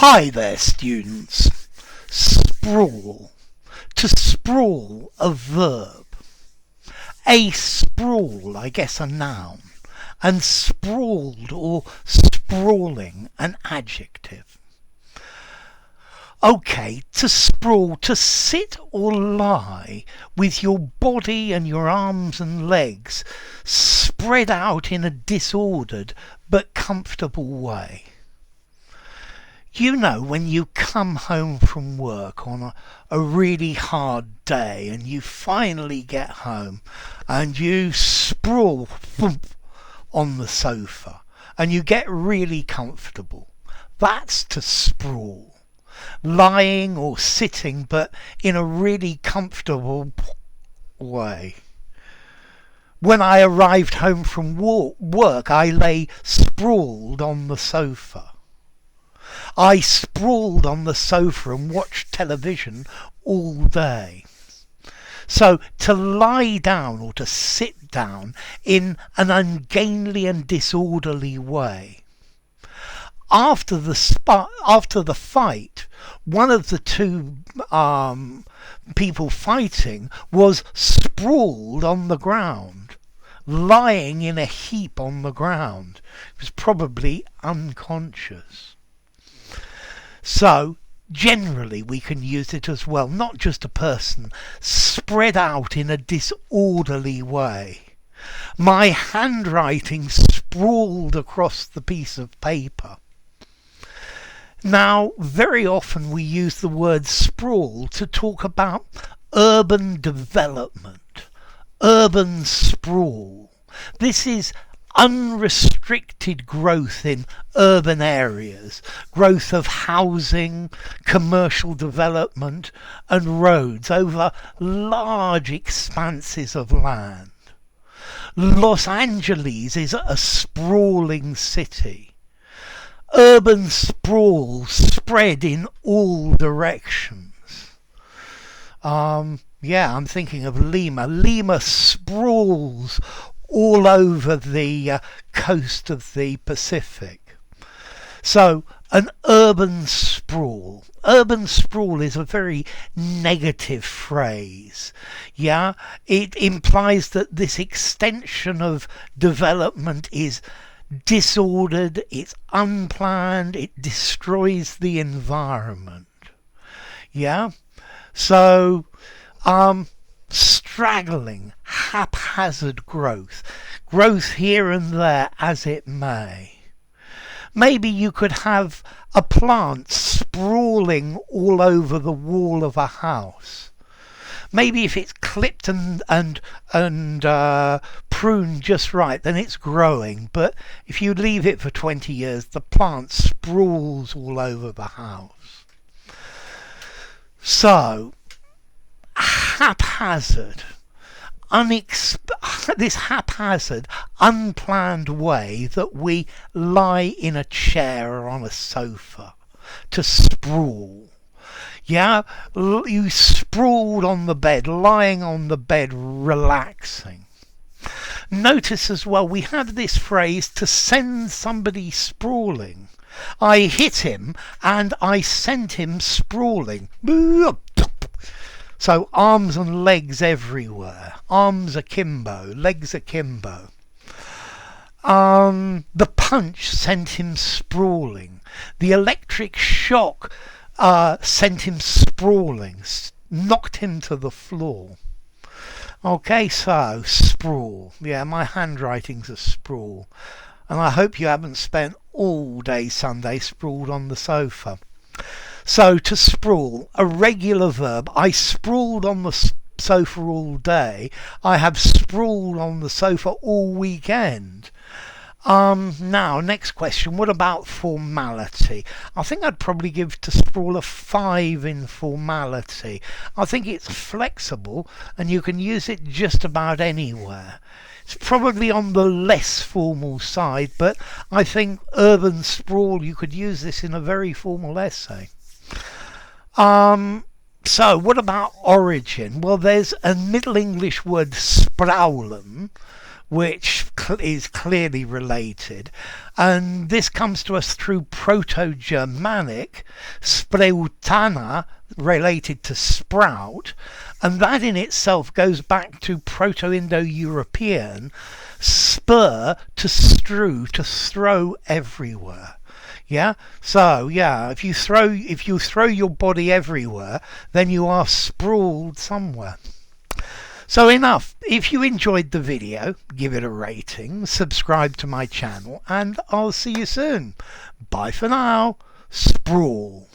Hi there, students. Sprawl. To sprawl, a verb. A sprawl, I guess, a noun. And sprawled or sprawling, an adjective. Okay, to sprawl, to sit or lie with your body and your arms and legs spread out in a disordered but comfortable way. You know, when you come home from work on a really hard day and you finally get home and you sprawl thump, on the sofa and you get really comfortable. That's to sprawl. Lying or sitting, but in a really comfortable way. When I arrived home from work, I lay sprawled on the sofa. I sprawled on the sofa and watched television all day. So to lie down or to sit down in an ungainly and disorderly way. After the fight, one of the two people fighting was sprawled on the ground, lying in a heap on the ground. He was probably unconscious. So, generally we can use it as well, not just a person spread out in a disorderly way. My handwriting sprawled across the piece of paper. Now, very often we use the word sprawl to talk about urban development, urban sprawl. This is unrestricted growth in urban areas, growth of housing, commercial development and roads over large expanses of land. Los Angeles is a sprawling city. Urban sprawl spread in all directions. I'm thinking of Lima. Lima sprawls all over the coast of the Pacific. So, an urban sprawl. Urban sprawl is a very negative phrase. Yeah, it implies that this extension of development is disordered, it's unplanned, it destroys the environment. Yeah, so straggling, haphazard growth here and there as it may. Maybe you could have a plant sprawling all over the wall of a house. Maybe if it's clipped and pruned just right, then it's growing. But if you leave it for 20 years, the plant sprawls all over the house. So, haphazard, this haphazard, unplanned way that we lie in a chair or on a sofa to sprawl. Yeah, you sprawled on the bed, lying on the bed, relaxing. Notice as well, we have this phrase to send somebody sprawling. I hit him and I sent him sprawling. So arms and legs everywhere. Arms akimbo, legs akimbo. The punch sent him sprawling. The electric shock sent him sprawling, knocked him to the floor. Okay, so sprawl. Yeah, my handwriting's a sprawl. And I hope you haven't spent all day Sunday sprawled on the sofa. So to sprawl, a regular verb. I sprawled on the sofa all day. I have sprawled on the sofa all weekend. Now, next question. What about formality? I think I'd probably give to sprawl a 5 in formality. I think it's flexible and you can use it just about anywhere. It's probably on the less formal side, but I think urban sprawl, you could use this in a very formal essay. So what about origin? Well, there's a Middle English word sprowlen, which is clearly related. And this comes to us through Proto-Germanic, Spreutana, related to sprout, and that in itself goes back to Proto-Indo-European, spur, to strew, to throw everywhere. Yeah, so yeah, if you throw your body everywhere, then you are sprawled somewhere. So enough. If you enjoyed the video, give it a rating, subscribe to my channel, and I'll see you soon. Bye for now. Sprawl.